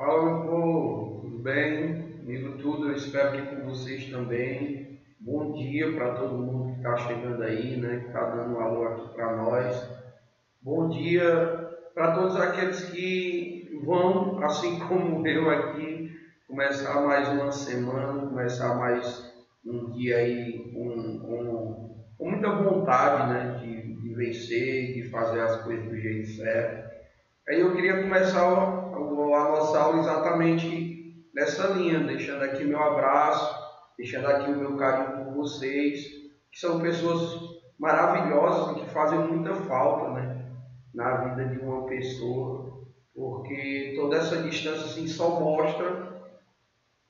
Fala, meu povo, tudo bem? Comigo tudo, eu espero que com vocês também. Bom dia para todo mundo que está chegando aí, né? Que está dando um alô aqui para nós. Bom dia para todos aqueles que vão, assim como eu aqui, começar mais uma semana, começar mais um dia aí com muita vontade, né? De vencer, de fazer as coisas do jeito certo. Aí eu queria começar a nossa aula exatamente nessa linha, deixando aqui meu abraço, deixando aqui o meu carinho por vocês, que são pessoas maravilhosas e que fazem muita falta, né, na vida de uma pessoa, porque toda essa distância assim, só mostra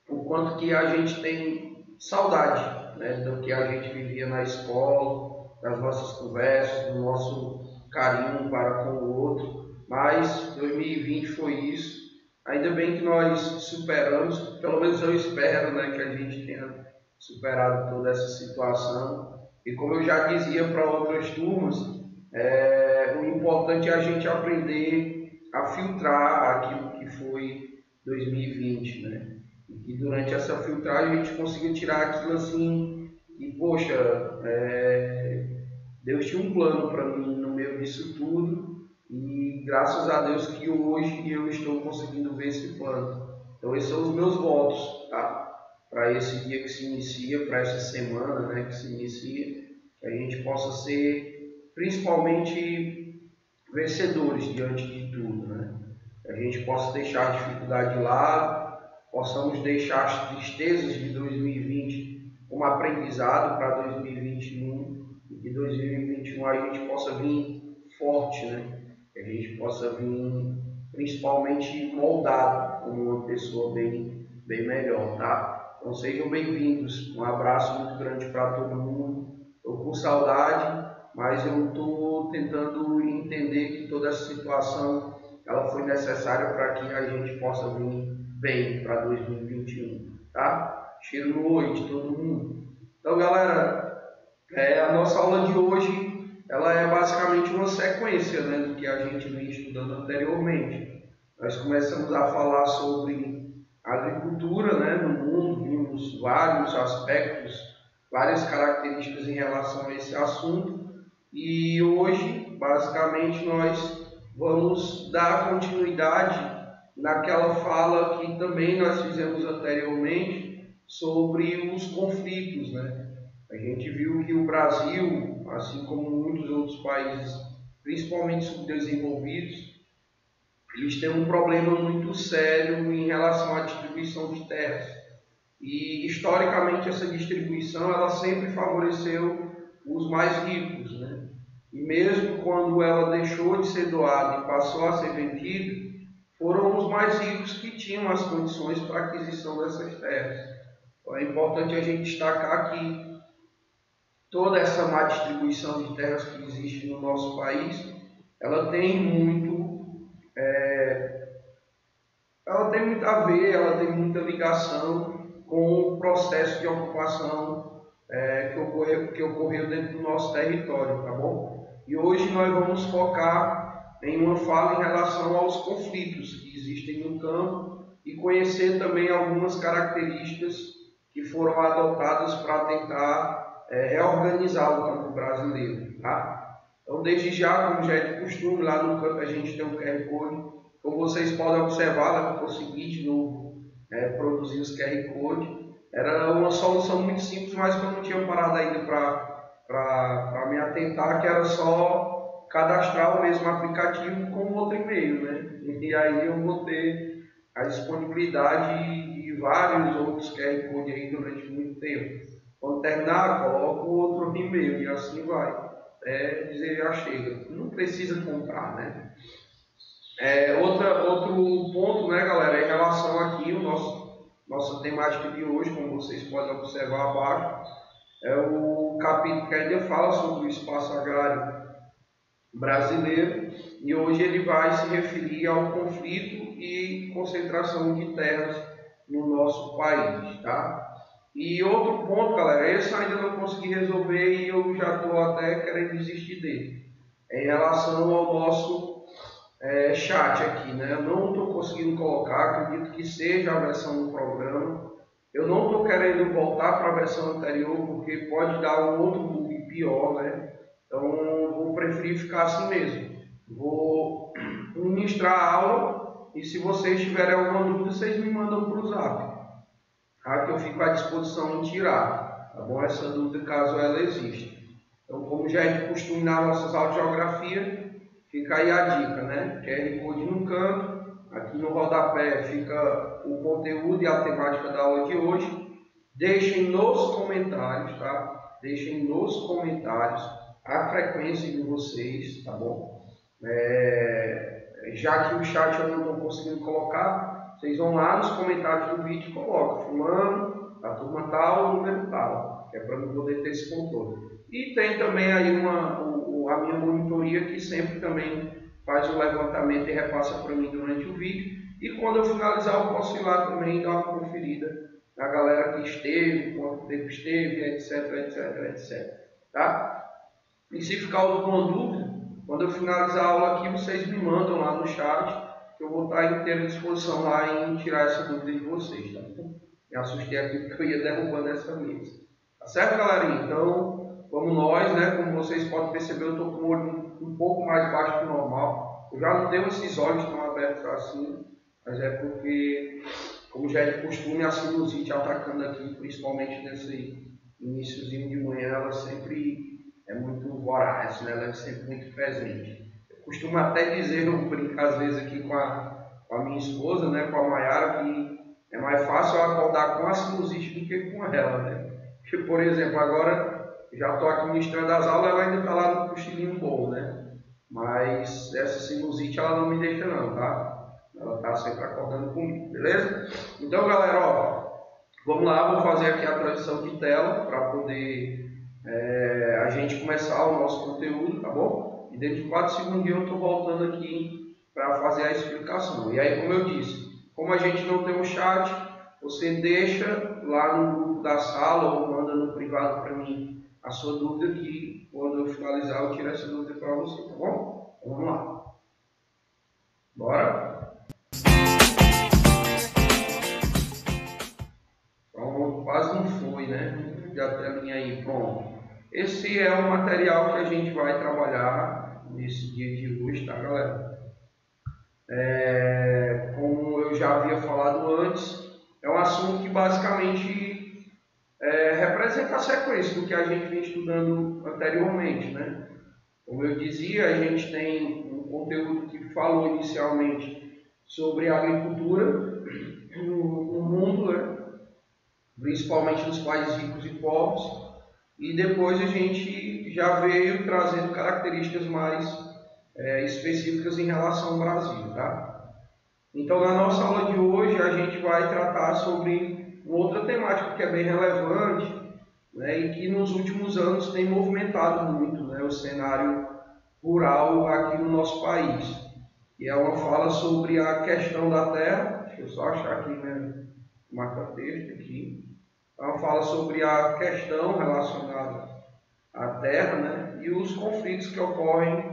o quanto que a gente tem saudade, né, do que a gente vivia na escola, das nossas conversas, do nosso carinho um para com o outro. Mas 2020 foi isso. Ainda bem que nós superamos, pelo menos eu espero, né, que a gente tenha superado toda essa situação. E como eu já dizia para outras turmas, o importante é a gente aprender a filtrar aquilo que foi 2020, né? E que durante essa filtragem a gente conseguiu tirar aquilo assim, e poxa, Deus tinha um plano para mim no meio disso tudo, e graças a Deus que hoje eu estou conseguindo ver esse plano. Então esses são os meus votos, tá? Para esse dia que se inicia, para essa semana, né, que se inicia, que a gente possa ser principalmente vencedores diante de tudo, né? Que a gente possa deixar a dificuldade de lado, possamos deixar as tristezas de 2020 como aprendizado para 2021, e que 2021 a gente possa vir forte, né? Que a gente possa vir principalmente moldado como uma pessoa bem melhor, tá? Então sejam bem-vindos, um abraço muito grande para todo mundo. Estou com saudade, mas eu estou tentando entender que toda essa situação ela foi necessária para que a gente possa vir bem para 2021, tá? Cheiro no olho de todo mundo. Então, galera, a nossa aula de hoje ela é basicamente uma sequência, né, do que a gente vinha estudando anteriormente. Nós começamos a falar sobre agricultura, né, no mundo, vimos vários aspectos, várias características em relação a esse assunto, e hoje, basicamente, nós vamos dar continuidade naquela fala que também nós fizemos anteriormente sobre os conflitos, né? A gente viu que o Brasil, assim como muitos outros países, principalmente subdesenvolvidos, eles têm um problema muito sério em relação à distribuição de terras. E historicamente essa distribuição ela sempre favoreceu os mais ricos, né? E mesmo quando ela deixou de ser doada e passou a ser vendida, foram os mais ricos que tinham as condições para a aquisição dessas terras. Então é importante a gente destacar que toda essa má distribuição de terras que existe no nosso país, ela tem muito, ela tem muito a ver, ela tem muita ligação com o processo de ocupação que ocorreu dentro do nosso território, tá bom? E hoje nós vamos focar em uma fala em relação aos conflitos que existem no campo e conhecer também algumas características que foram adotadas para tentar reorganizar o campo brasileiro, tá? Então, desde já, como já é de costume, lá no campo a gente tem um QR Code. Como vocês podem observar, lá eu consegui de novo produzir os QR Code. Era uma solução muito simples, mas que eu não tinha parado ainda para me atentar, que era só cadastrar o mesmo aplicativo com outro e-mail, né? E aí eu vou ter a disponibilidade de vários outros QR Code aí durante muito tempo. Quando terminar, coloco outro e-mail e assim vai. Até dizer já chega. Não precisa comprar, né? Outro ponto, né, galera, em relação aqui, nossa temática de hoje, como vocês podem observar abaixo, é o capítulo que ainda fala sobre o espaço agrário brasileiro, e hoje ele vai se referir ao conflito e concentração de terras no nosso país, tá? E outro ponto, galera, esse eu ainda não consegui resolver e eu já estou até querendo desistir dele, em relação ao nosso chat aqui, né? Eu não estou conseguindo colocar tá? Acredito que seja a versão do programa. Eu não estou querendo voltar para a versão anterior, porque pode dar um outro bug pior, né? Então, vou preferir ficar assim mesmo. Vou ministrar a aula e se vocês tiverem alguma dúvida, vocês me mandam para o zap, tá? Que eu fico à disposição em tirar, tá bom? Essa dúvida, caso ela exista. Então, como já é de costume nas nossas aulas de geografia, fica aí a dica, né? QR Code no canto, aqui no rodapé fica o conteúdo e a temática da aula de hoje. Deixem nos comentários, tá? Deixem nos comentários a frequência de vocês, tá bom? Já que o chat eu não estou conseguindo colocar, vocês vão lá nos comentários do vídeo e colocam fulano, a turma tal, o número tal, que é para eu poder ter esse controle. E tem também aí a minha monitoria que sempre também faz o levantamento e repassa para mim durante o vídeo. E quando eu finalizar, eu posso ir lá também dar uma conferida na galera que esteve, quanto tempo esteve, etc, etc, etc. Tá? E se ficar alguma dúvida, quando eu finalizar a aula aqui, vocês me mandam lá no chat, que eu vou estar à inteira disposição lá em tirar essa dúvida de vocês. Tá? Me assustei aqui porque eu ia derrubando essa mesa. Tá certo, galerinha? Então, vamos nós, né? Como vocês podem perceber, eu estou com o olho um pouco mais baixo que o normal. Eu já não tenho esses olhos tão abertos assim, mas é porque, como já é de costume, a sinusite atacando aqui, principalmente nesse iníciozinho de manhã, ela sempre é muito voraz, né? Ela é sempre muito presente. Eu costumo até dizer, eu brinco às vezes aqui com a minha esposa, né? Com a Mayara, que é mais fácil eu acordar com a sinusite do que com ela, né? Porque, por exemplo, agora já estou aqui ministrando as aulas, ela ainda está lá no cochilinho bom, né? Mas essa sinusite ela não me deixa não, tá? Ela está sempre acordando comigo, beleza? Então, galera, ó, vamos lá, vou fazer aqui a transição de tela para poder a gente começar o nosso conteúdo, tá bom? E dentro de 4 segundos eu estou voltando aqui para fazer a explicação. E aí, como eu disse, como a gente não tem um chat, você deixa lá no grupo da sala ou manda no privado para mim a sua dúvida, que quando eu finalizar eu tiro essa dúvida para você, tá bom? Então, vamos lá. Bora? Pronto, quase não foi, né? Já a telinha aí, pronto. Esse é o material que a gente vai trabalhar nesse dia de hoje, tá, galera? Como eu já havia falado antes, é um assunto que basicamente representa a sequência do que a gente vem estudando anteriormente, né? Como eu dizia, a gente tem um conteúdo que falou inicialmente sobre a agricultura no mundo, né? Principalmente nos países ricos e pobres, e depois a gente já veio trazendo características mais específicas em relação ao Brasil, tá? Então, na nossa aula de hoje, a gente vai tratar sobre uma outra temática que é bem relevante, né, e que nos últimos anos tem movimentado muito, né, o cenário rural aqui no nosso país. E é uma fala sobre a questão da terra. Deixa eu só achar aqui, né, marca-texto aqui. Ela fala sobre a questão relacionada à terra, né, e os conflitos que ocorrem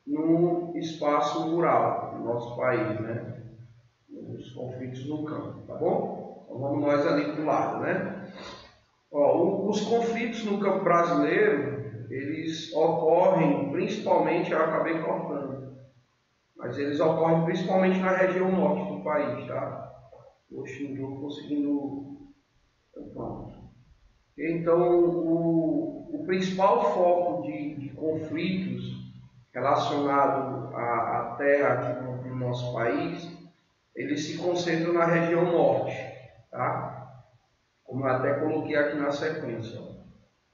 no espaço rural do nosso país, né, os conflitos no campo, tá bom? Então vamos nós ali para o lado, né? Ó, os conflitos no campo brasileiro, eles ocorrem principalmente, eu acabei cortando, mas eles ocorrem principalmente na região norte do país, tá? Poxa, não estou conseguindo... Pronto. Então, o principal foco de conflitos relacionado à terra aqui no nosso país, eles se concentram na região norte, tá? Como eu até coloquei aqui na sequência.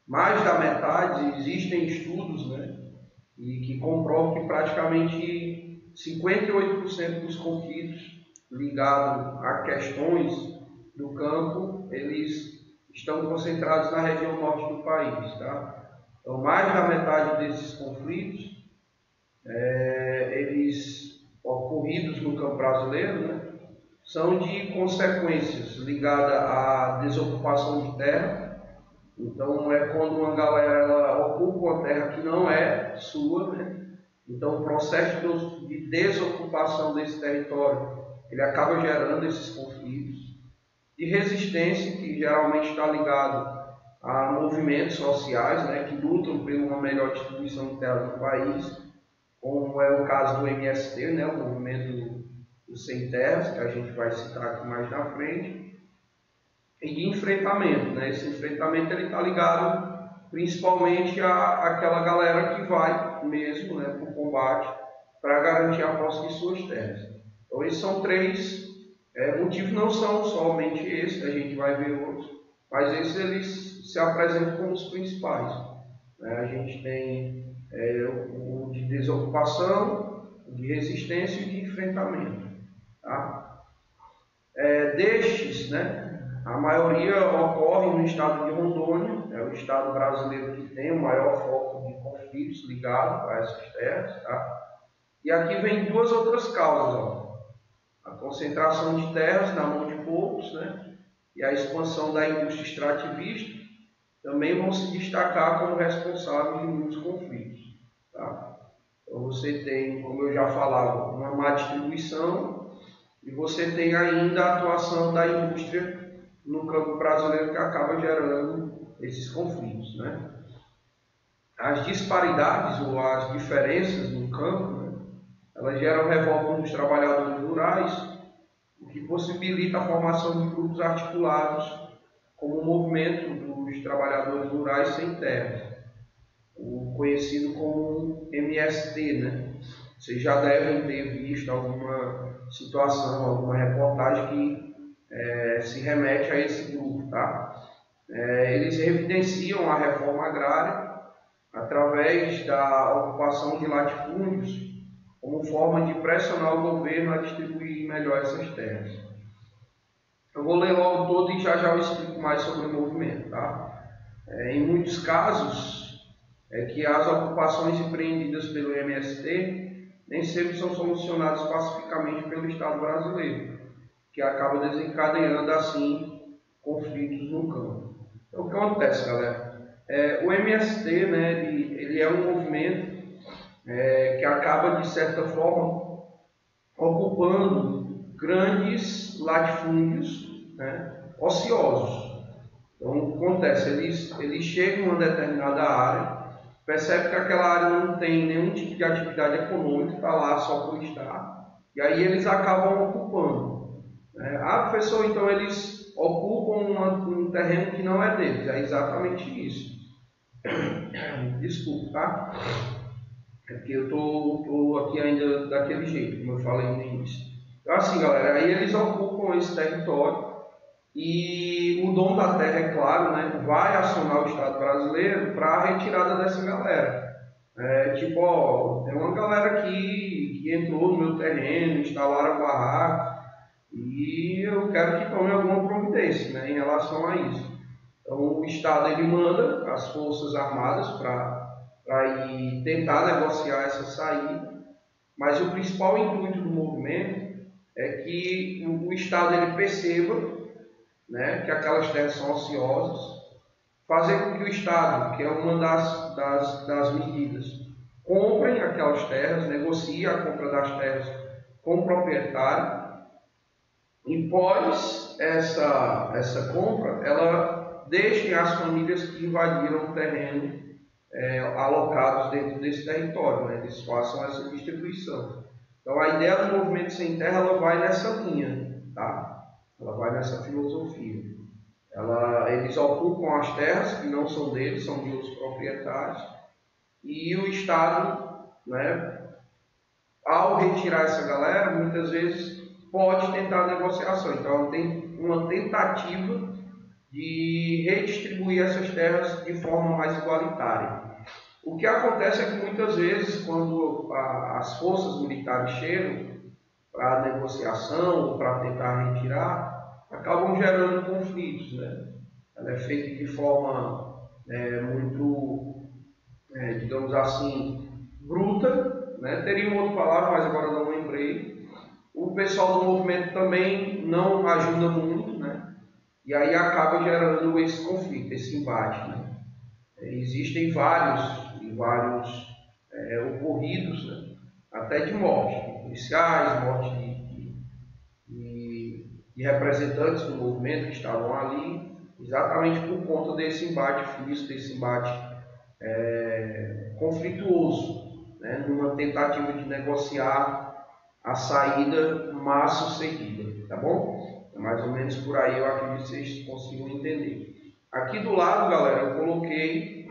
Mais da metade, existem estudos, né, e que comprovam que praticamente 58% dos conflitos ligados a questões do campo, eles estão concentrados na região norte do país, tá? Então, mais da metade desses conflitos, eles ocorridos no campo brasileiro, né, são de consequências ligadas à desocupação de terra. Então, é quando uma galera ela ocupa uma terra que não é sua, né? Então, o processo de desocupação desse território ele acaba gerando esses conflitos. De resistência, que geralmente está ligado a movimentos sociais, né, que lutam por uma melhor distribuição de terras no país, como é o caso do MST, né, o movimento dos sem terras, que a gente vai citar aqui mais na frente, e de enfrentamento, né, esse enfrentamento está ligado principalmente àquela galera que vai mesmo, né, para o combate para garantir a posse de suas terras. Então esses são três motivos, não são somente esses, a gente vai ver outros, mas esses eles se apresentam como os principais. Né? A gente tem o de desocupação, o de resistência e de enfrentamento. Tá? Destes, né, a maioria ocorre no estado de Rondônia, é o estado brasileiro que tem o maior foco de conflitos ligados a essas terras. Tá? E aqui vem duas outras causas. Ó. A concentração de terras na mão de poucos, né, e a expansão da indústria extrativista também vão se destacar como responsáveis de muitos conflitos. Tá? Então você tem, como eu já falava, uma má distribuição e você tem ainda a atuação da indústria no campo brasileiro que acaba gerando esses conflitos. Né? As disparidades ou as diferenças no campo, né, elas geram revolta dos trabalhadores rurais, o que possibilita a formação de grupos articulados como o movimento dos trabalhadores rurais sem terras, o conhecido como MST, né? Vocês já devem ter visto alguma situação, alguma reportagem que se remete a esse grupo, tá? Eles evidenciam a reforma agrária através da ocupação de latifúndios como forma de pressionar o governo a distribuir melhor essas terras. Eu vou ler logo todo e já eu explico mais sobre o movimento. Tá? Em muitos casos, que as ocupações empreendidas pelo MST nem sempre são solucionadas pacificamente pelo Estado brasileiro, que acaba desencadeando assim conflitos no campo. Então, o que acontece, galera? O MST, né, ele é um movimento que acaba, de certa forma, ocupando grandes latifúndios, né, ociosos. Então, o que acontece? Eles chegam em uma determinada área, percebem que aquela área não tem nenhum tipo de atividade econômica, está lá só por estar, e aí eles acabam ocupando. Professor, então eles ocupam um terreno que não é deles, é exatamente isso. Desculpa, tá? É porque eu tô aqui ainda daquele jeito, como eu falei no início. Então, assim, galera, aí eles ocupam esse território e o dono da terra, é claro, né, vai acionar o Estado brasileiro para a retirada dessa galera. Tipo, ó, tem uma galera aqui que entrou no meu terreno, instalaram barraco e eu quero que tome alguma providência, né, em relação a isso. Então, o Estado ele manda as Forças Armadas para ir tentar negociar essa saída, mas o principal intuito do movimento é que o Estado ele perceba, né, que aquelas terras são ociosas, fazer com que o Estado, que é uma das medidas, comprem aquelas terras, negocie a compra das terras com o proprietário, e pós essa compra, ela deixe as famílias que invadiram o terreno alocados dentro desse território, né? Eles façam essa distribuição. Então a ideia do movimento sem terra ela vai nessa linha, tá? Ela vai nessa filosofia. Eles ocupam as terras que não são deles, são de outros proprietários, e o Estado, né, ao retirar essa galera, muitas vezes pode tentar a negociação. Então tem uma tentativa de redistribuir essas terras de forma mais igualitária. O que acontece é que muitas vezes, quando as forças militares chegam para a negociação ou para tentar retirar, acabam gerando conflitos. Né? Ela é feita de forma muito, digamos assim, bruta. Né? Teria uma outra palavra, mas agora não lembrei. O pessoal do movimento também não ajuda muito, né? E aí acaba gerando esse conflito, esse embate. Né? Existem vários ocorridos, né? Até de morte, de policiais, morte de representantes do movimento que estavam ali, exatamente por conta desse embate físico, desse embate conflituoso, né, numa tentativa de negociar a saída mais sucedida, tá bom? É mais ou menos por aí, eu acredito que vocês consigam entender. Aqui do lado, galera, eu coloquei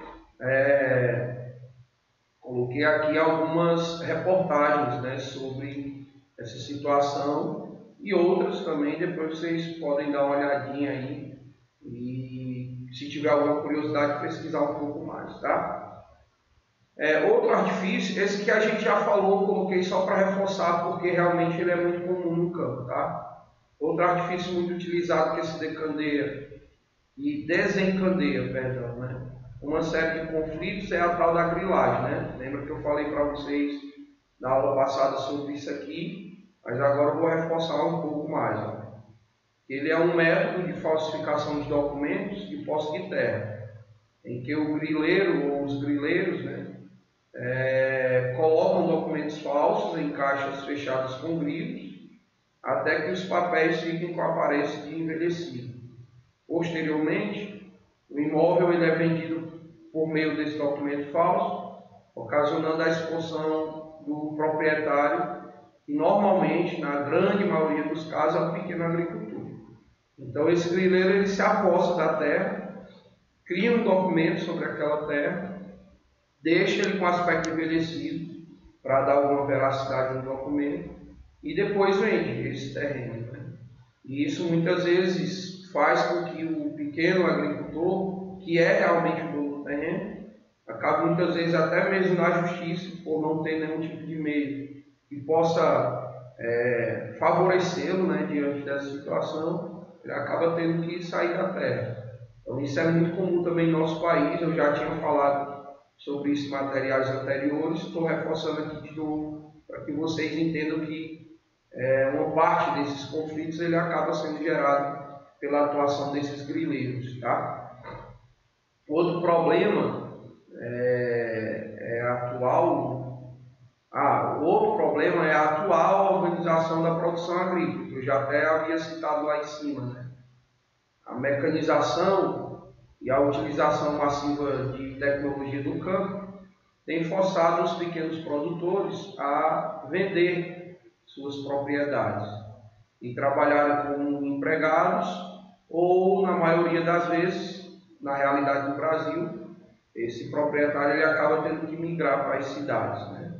aqui algumas reportagens, né, sobre essa situação e outras também, depois vocês podem dar uma olhadinha aí e se tiver alguma curiosidade pesquisar um pouco mais, tá? Outro artifício, esse que a gente já falou, coloquei só para reforçar porque realmente ele é muito comum no campo, tá? Outro artifício muito utilizado que se desencadeia, perdão, né? Uma série de conflitos é a tal da grilagem, né? Lembra que eu falei para vocês na aula passada sobre isso aqui, mas agora eu vou reforçar um pouco mais. Ó. Ele é um método de falsificação de documentos de posse de terra, em que o grileiro ou os grileiros, né, colocam documentos falsos em caixas fechadas com grilos, até que os papéis fiquem com a aparência de envelhecido. Posteriormente, o imóvel ele é vendido por meio desse documento falso, ocasionando a expulsão do proprietário, e normalmente, na grande maioria dos casos, é o pequeno agricultor. Então, esse grileiro ele se aposta da terra, cria um documento sobre aquela terra, deixa ele com aspecto envelhecido para dar alguma veracidade no documento e depois vende esse terreno. Né? E isso muitas vezes faz com que o pequeno agricultor, que é realmente o dono do terreno, acabe muitas vezes até mesmo na justiça por não ter nenhum tipo de meio que possa favorecê-lo, né, diante dessa situação, ele acaba tendo que sair da terra. Então isso é muito comum também no nosso país, eu já tinha falado sobre isso em materiais anteriores, estou reforçando aqui de novo para que vocês entendam que uma parte desses conflitos ele acaba sendo gerado pela atuação desses grileiros, tá? Outro problema o outro problema é a atual organização da produção agrícola, que eu já até havia citado lá em cima, né? A mecanização e a utilização massiva de tecnologia do campo tem forçado os pequenos produtores a vender suas propriedades e trabalharem como empregados ou, na maioria das vezes, na realidade do Brasil, esse proprietário ele acaba tendo que migrar para as cidades, né?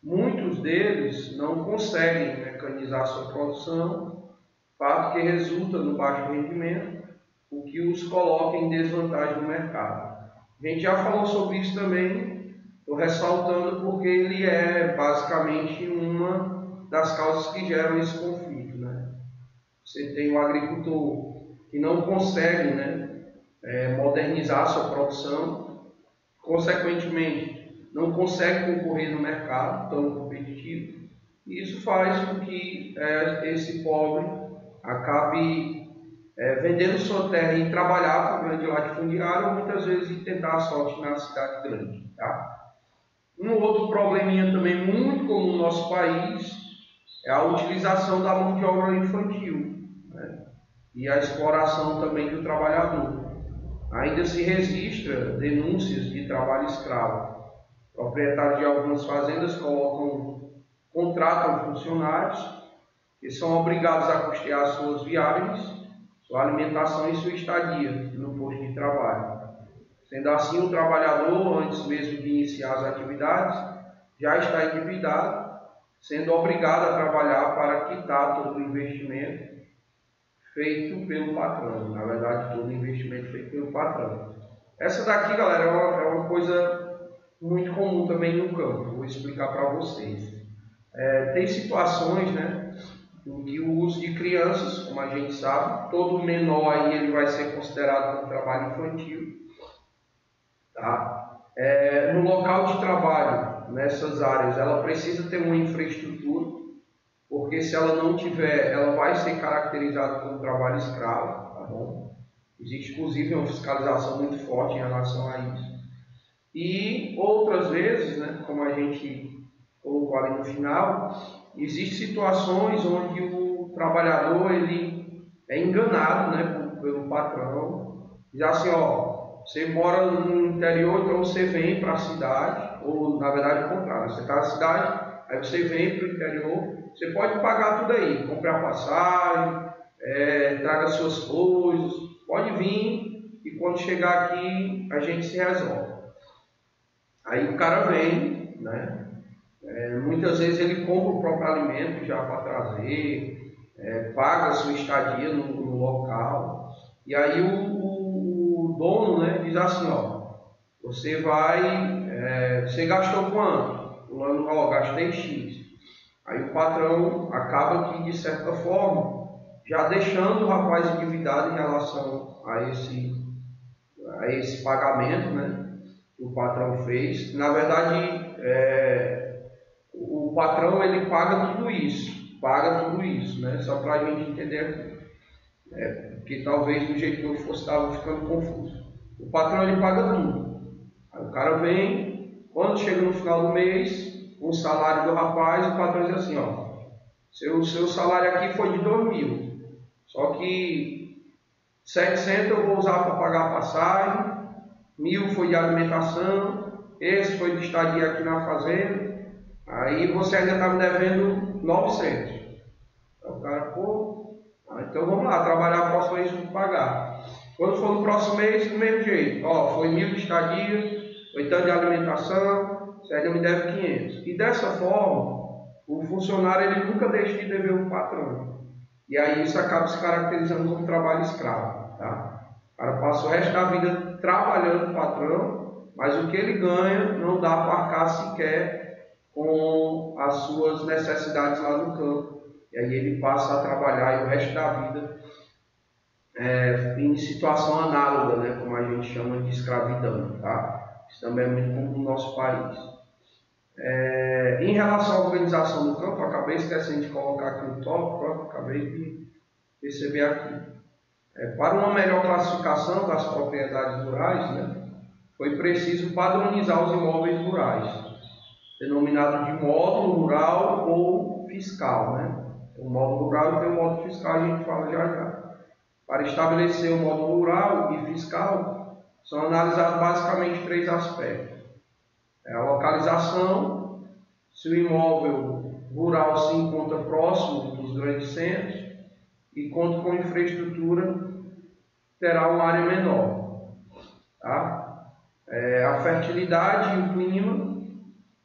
Muitos deles não conseguem mecanizar sua produção, fato que resulta no baixo rendimento, o que os coloca em desvantagem no mercado. A gente já falou sobre isso também, estou ressaltando porque ele é basicamente uma das causas que geram esse conflito, né? Você tem o agricultor que não consegue, né, modernizar sua produção, consequentemente não consegue concorrer no mercado tão competitivo, e isso faz com que esse pobre acabe vendendo sua terra e trabalhar para o grande latifundiário, ou muitas vezes tentar a sorte na cidade grande. Tá? Um outro probleminha também muito comum no nosso país é a utilização da mão de obra infantil, né? E a exploração também do trabalhador. Ainda se registra denúncias de trabalho escravo. Proprietários de algumas fazendas contratam funcionários que são obrigados a custear suas viagens, sua alimentação e sua estadia no posto de trabalho. Sendo assim, o trabalhador, antes mesmo de iniciar as atividades, já está endividado, sendo obrigado a trabalhar para quitar todo o investimento feito pelo patrão. Na verdade, todo o investimento feito pelo patrão. Essa daqui, galera, é uma coisa muito comum também no campo. Vou explicar para vocês. Tem situações, né, em que o uso de crianças, como a gente sabe, todo menor aí ele vai ser considerado como trabalho infantil. Tá? No local de trabalho, nessas áreas, ela precisa ter uma infraestrutura, porque se ela não tiver, ela vai ser caracterizada como trabalho escravo, tá bom? Existe, inclusive, uma fiscalização muito forte em relação a isso. E outras vezes, né, como a gente colocou ali no final, existem situações onde o o trabalhador ele é enganado, né, pelo patrão, diz assim, ó, você mora no interior, então você vem para a cidade, ou na verdade o contrário, você está na cidade, aí você vem para o interior, você pode pagar tudo aí, comprar passagem, traga suas coisas, pode vir e quando chegar aqui a gente se resolve. Aí o cara vem, né? Muitas vezes ele compra o próprio alimento já para trazer, paga a sua estadia no local, e aí o dono, né, diz assim, ó, você você gastou quanto? O ano, ó, gastei X. Aí o patrão acaba que, de certa forma, já deixando o rapaz endividado em relação a esse pagamento, né, que o patrão fez. Na verdade, o patrão ele paga tudo isso, né, só para a gente entender aqui. Porque talvez do jeito que eu fosse estava ficando confuso. O patrão ele paga tudo. Aí o cara vem, quando chega no final do mês, com o salário do rapaz, o patrão diz assim, ó, seu salário aqui foi de 2.000, só que 700 eu vou usar para pagar a passagem, 1.000 foi de alimentação, esse foi de estadia aqui na fazenda, aí você ainda está me devendo 900. Então o cara, então vamos lá, trabalhar o próximo mês para pagar. Quando for no próximo mês, do mesmo jeito, ó, foi 1.000 de estadia, 8 de alimentação, você ainda me deve 500. E dessa forma, o funcionário ele nunca deixa de dever o patrão. E aí isso acaba se caracterizando como trabalho escravo. Tá? O cara passa o resto da vida trabalhando o patrão, mas o que ele ganha não dá para arcar sequer com as suas necessidades lá no campo. E aí ele passa a trabalhar e o resto da vida em situação análoga, né, como a gente chama de escravidão. Tá? Isso também é muito comum no nosso país. Em relação à organização do campo, acabei esquecendo de colocar aqui no tópico, acabei de perceber aqui. Para uma melhor classificação das propriedades rurais, né, foi preciso padronizar os imóveis rurais, denominado de módulo rural ou fiscal. Né? O módulo rural e tem o módulo fiscal, a gente fala já. Para estabelecer o módulo rural e fiscal, são analisados basicamente 3 aspectos. A localização, se o imóvel rural se encontra próximo dos grandes centros e conta com infraestrutura, terá uma área menor. Tá? A fertilidade e o clima,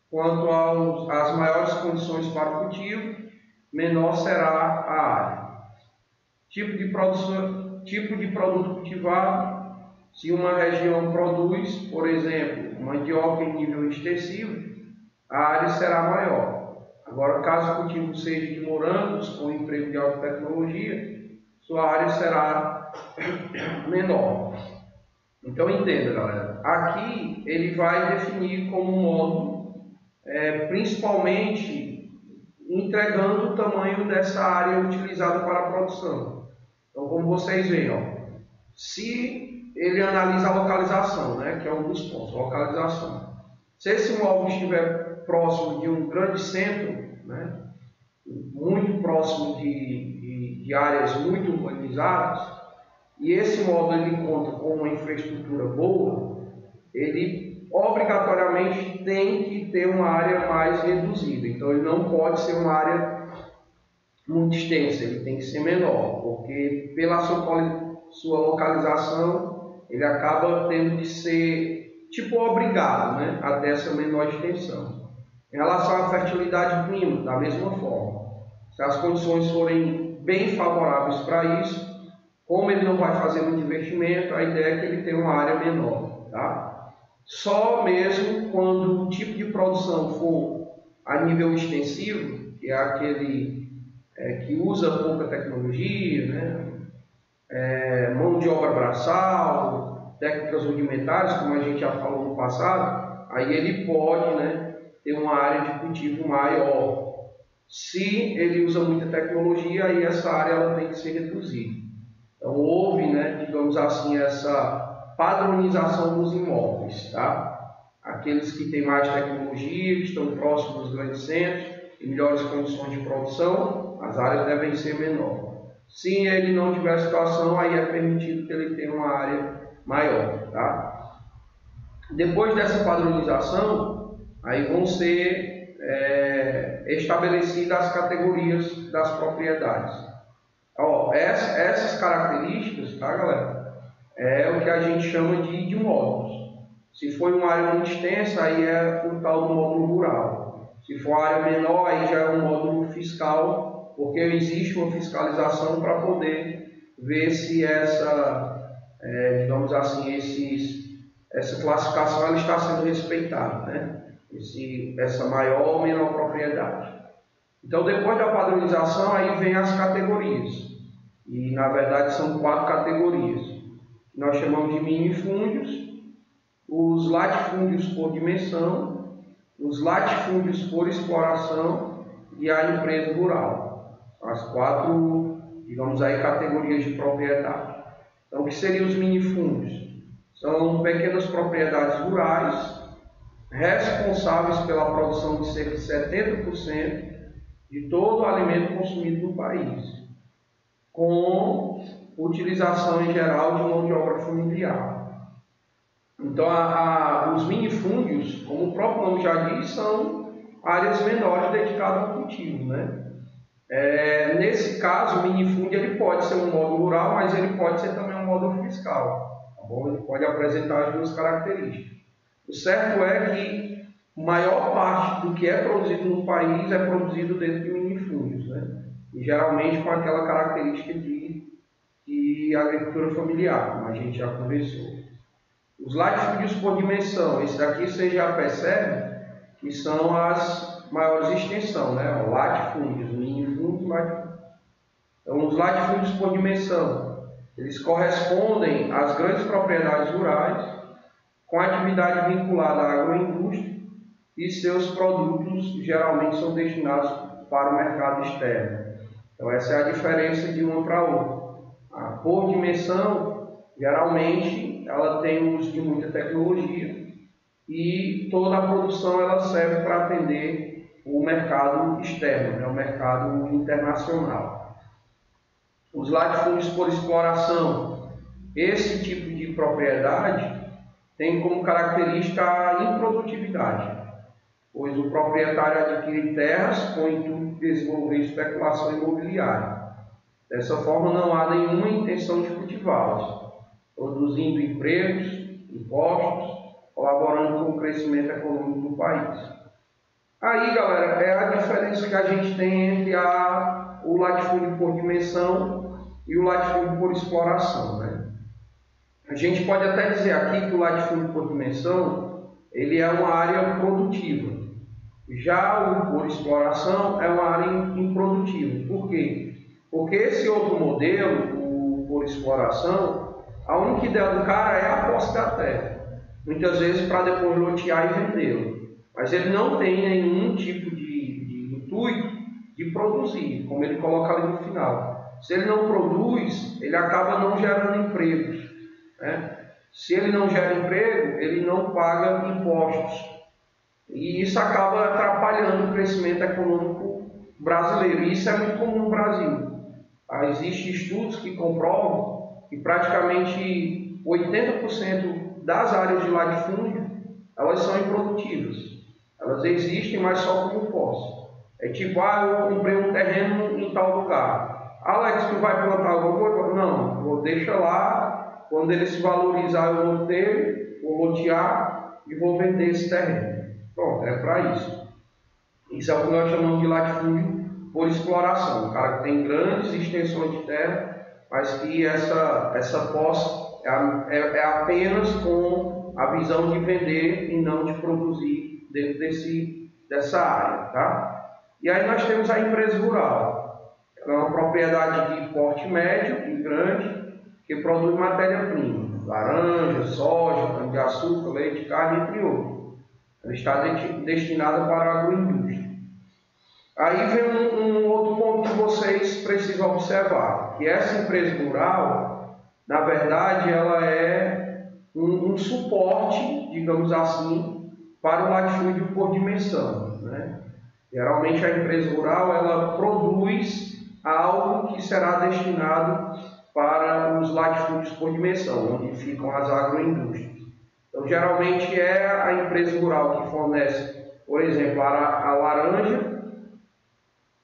quanto às maiores condições para o cultivo, menor será a área. Tipo de produto cultivado, se uma região produz, por exemplo, mandioca em nível extensivo, a área será maior. Agora, caso o cultivo seja de morangos com emprego de alta tecnologia, sua área será menor. Então, entenda, galera. Aqui ele vai definir como módulo, principalmente entregando o tamanho dessa área utilizada para a produção. Então, como vocês veem, ó, se ele analisa a localização, né, que é um dos pontos, localização. Se esse imóvel estiver próximo de um grande centro, né, muito próximo de áreas muito urbanizadas, e esse imóvel ele conta com uma infraestrutura boa, ele obrigatoriamente tem que ter uma área mais reduzida. Então ele não pode ser uma área muito extensa, ele tem que ser menor, porque pela sua localização ele acaba tendo que ser tipo obrigado, né, a ter essa menor extensão. Em relação à fertilidade do clima, da mesma forma, se as condições forem bem favoráveis para isso, como ele não vai fazer muito investimento, a ideia é que ele tenha uma área menor. Tá? Só mesmo quando o tipo de produção for a nível extensivo, que é aquele que usa pouca tecnologia, né? Mão de obra braçal, técnicas rudimentares, como a gente já falou no passado, aí ele pode, né, ter uma área de cultivo maior. Se ele usa muita tecnologia, aí essa área ela tem que ser reduzida. Então houve, né, digamos assim, essa padronização dos imóveis. Tá? Aqueles que têm mais tecnologia, que estão próximos dos grandes centros, e melhores condições de produção, as áreas devem ser menores. Se ele não tiver situação, aí é permitido que ele tenha uma área maior, tá? Depois dessa padronização, aí vão ser estabelecidas as categorias das propriedades. Ó, essas características, tá, galera? É o que a gente chama de módulos. Se for uma área muito extensa, aí é o tal do módulo rural. Se for uma área menor, aí já é um módulo fiscal, porque existe uma fiscalização para poder ver se digamos assim, essa classificação ela está sendo respeitada, né? Essa maior ou menor propriedade. Então, depois da padronização, aí vem as categorias. E, na verdade, são 4 categorias. Nós chamamos de minifúndios, os latifúndios por dimensão, os latifúndios por exploração e a empresa rural. São as 4, digamos aí, categorias de propriedade. Então, o que seriam os minifúndios? São pequenas propriedades rurais, responsáveis pela produção de cerca de 70% de todo o alimento consumido no país, com utilização em geral de mão de obra familiar. Então, os minifúndios, como o próprio nome já diz, são áreas menores dedicadas ao cultivo, né? Nesse caso, o minifúndio ele pode ser um módulo rural, mas ele pode ser também um módulo fiscal, tá bom? Ele pode apresentar as duas características. O certo é que a maior parte do que é produzido no país é produzido dentro de minifúndios, né? E geralmente com aquela característica de agricultura familiar, como a gente já conversou. Os latifúndios por dimensão, esse daqui você já percebe que são as maiores extensão, né? Latifúndios, minifúndios, latifúndios. Então, os latifúndios por dimensão, eles correspondem às grandes propriedades rurais, com atividade vinculada à agroindústria, e seus produtos geralmente são destinados para o mercado externo. Então, essa é a diferença de uma para outra. A por dimensão, geralmente, ela tem uso de muita tecnologia e toda a produção ela serve para atender o mercado externo, né, o mercado internacional. Os latifúndios por exploração, esse tipo de propriedade tem como característica a improdutividade, pois o proprietário adquire terras com o intuito de desenvolver especulação imobiliária. Dessa forma, não há nenhuma intenção de cultivá-las, produzindo empregos, impostos, colaborando com o crescimento econômico do país. Aí, galera, é a diferença que a gente tem entre o latifúndio por dimensão e o latifúndio por exploração, né? A gente pode até dizer aqui que o latifúndio por dimensão ele é uma área produtiva. Já o por exploração é uma área improdutiva. Por quê? Porque esse outro modelo, o por exploração, a única ideia do cara é a posse da terra. Muitas vezes para depois lotear e vendê-lo. Mas ele não tem nenhum tipo de intuito de produzir, como ele coloca ali no final. Se ele não produz, ele acaba não gerando empregos, né? Se ele não gera emprego, ele não paga impostos. E isso acaba atrapalhando o crescimento econômico brasileiro. E isso é muito comum no Brasil. Existem estudos que comprovam que praticamente 80% das áreas de latifúndio elas são improdutivas. Elas existem, mas só como posse. É tipo, eu comprei um terreno em tal lugar. Alex, tu vai plantar alguma coisa? Não, deixa lá. Quando ele se valorizar, eu vou ter, vou lotear e vou vender esse terreno. Pronto, é para isso. Isso é o que nós chamamos de latifúndio por exploração. O cara que tem grandes extensões de terra, mas que essa posse é apenas com a visão de vender e não de produzir dentro dessa área, tá? E aí nós temos a empresa rural. Ela é uma propriedade de porte médio e grande que produz matéria-prima, laranja, soja, cana-de-açúcar, leite, carne, entre outros. Ela está destinada para a agroindústria. Aí vem um outro ponto que vocês precisam observar, que essa empresa rural, na verdade, ela é um suporte, digamos assim, para o latifúndio por dimensão, né? Geralmente a empresa rural ela produz algo que será destinado para os latifúndios por dimensão, onde ficam as agroindústrias. Então, geralmente é a empresa rural que fornece, por exemplo, a laranja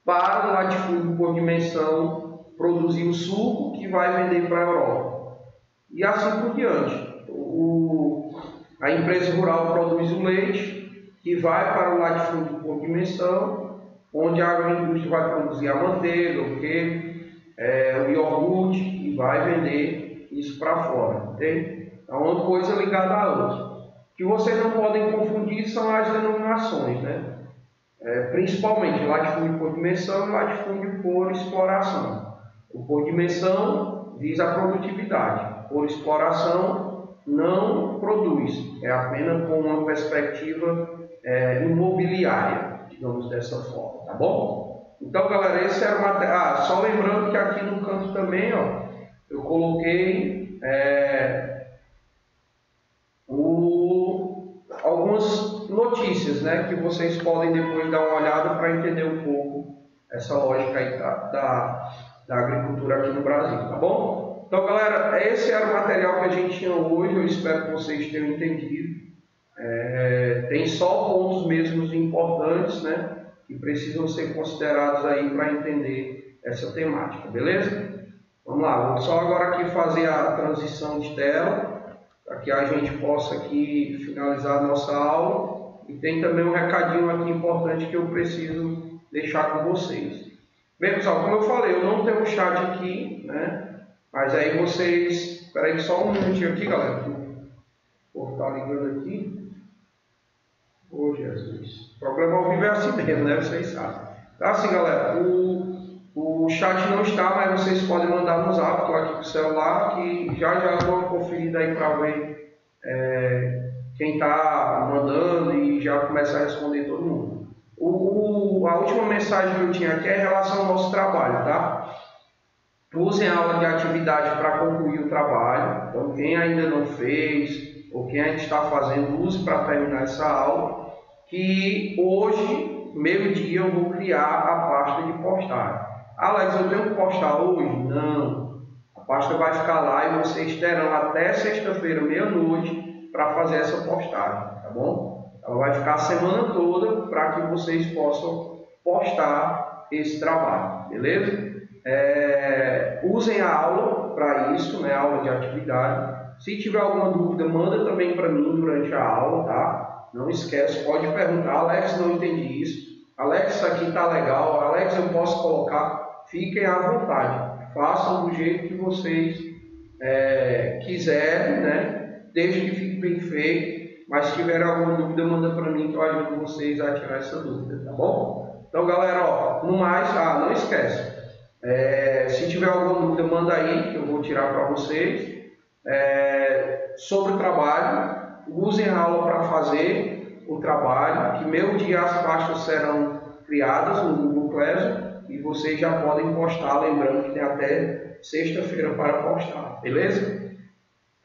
para o latifúndio por dimensão produzir o suco que vai vender para a Europa. E assim por diante. A empresa rural produz o leite que vai para o latifúndio por dimensão, onde a agroindústria vai produzir a manteiga, o queijo, o iogurte e vai vender isso para fora, entende? Então, uma coisa ligada à outra. O que vocês não podem confundir são as denominações, né? Principalmente latifúndio por dimensão e latifúndio por exploração. O por dimensão visa a produtividade, por exploração não produz, é apenas com uma perspectiva imobiliária, digamos dessa forma, tá bom? Então, galera, esse era o material. Só lembrando que aqui no canto também, ó, eu coloquei algumas notícias, né, que vocês podem depois dar uma olhada para entender um pouco essa lógica aí da agricultura aqui no Brasil, tá bom? Então, galera, esse era o material que a gente tinha hoje, eu espero que vocês tenham entendido. Tem só pontos mesmos importantes, né, que precisam ser considerados aí para entender essa temática, beleza? Vamos lá, vou só agora aqui fazer a transição de tela, para que a gente possa aqui finalizar a nossa aula. E tem também um recadinho aqui importante que eu preciso deixar com vocês. Bem, pessoal, como eu falei, eu não tenho o chat aqui, né? Mas aí vocês... Espera aí só um minutinho aqui, galera. Vou estar ligando aqui. Ô, Jesus. O programa ao vivo é assim mesmo, né? Vocês sabem. Então, assim, galera, o chat não está, mas vocês podem mandar no zap, estou aqui com o celular, que já dou uma conferida aí para ver quem está mandando e já começar a responder todo mundo. A última mensagem que eu tinha aqui é em relação ao nosso trabalho, tá? Usem a aula de atividade para concluir o trabalho. Então, quem ainda não fez, ou quem ainda está fazendo, use para terminar essa aula, que hoje, meio-dia, eu vou criar a pasta de postagem. Alex, eu tenho que postar hoje? Não. A pasta vai ficar lá e vocês terão até sexta-feira, meia-noite, para fazer essa postagem, tá bom? Ela vai ficar a semana toda para que vocês possam postar esse trabalho, beleza? Usem a aula para isso, né? Aula de atividade. Se tiver alguma dúvida, manda também para mim durante a aula, tá? Não esquece, pode perguntar. Alex, não entendi isso. Alex, isso aqui tá legal. Alex, eu posso colocar? Fiquem à vontade. Façam do jeito que vocês quiserem, né? Desde que fique bem feito. Mas se tiver alguma dúvida, manda para mim que eu ajudo vocês a tirar essa dúvida, tá bom? Então, galera, ó, no mais, não esquece. Se tiver alguma dúvida, manda aí, que eu vou tirar para vocês. Sobre o trabalho, usem a aula para fazer o trabalho, que meio-dia as pastas serão criadas no Google Classroom e vocês já podem postar, lembrando que tem até sexta-feira para postar, beleza?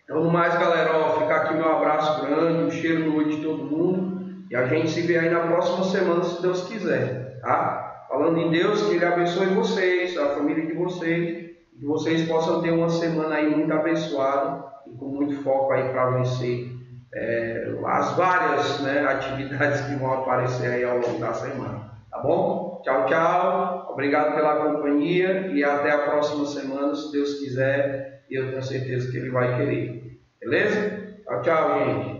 Então, no mais, galera, ó, fica aqui meu abraço grande, um cheiro no olho de todo mundo e a gente se vê aí na próxima semana, se Deus quiser, tá? Falando em Deus, que Ele abençoe vocês, a família de vocês, que vocês possam ter uma semana aí muito abençoada e com muito foco aí para vencer as várias, né, atividades que vão aparecer aí ao longo da semana, tá bom? Tchau, tchau, obrigado pela companhia e até a próxima semana, se Deus quiser, e eu tenho certeza que Ele vai querer, beleza? Tchau, tchau, gente.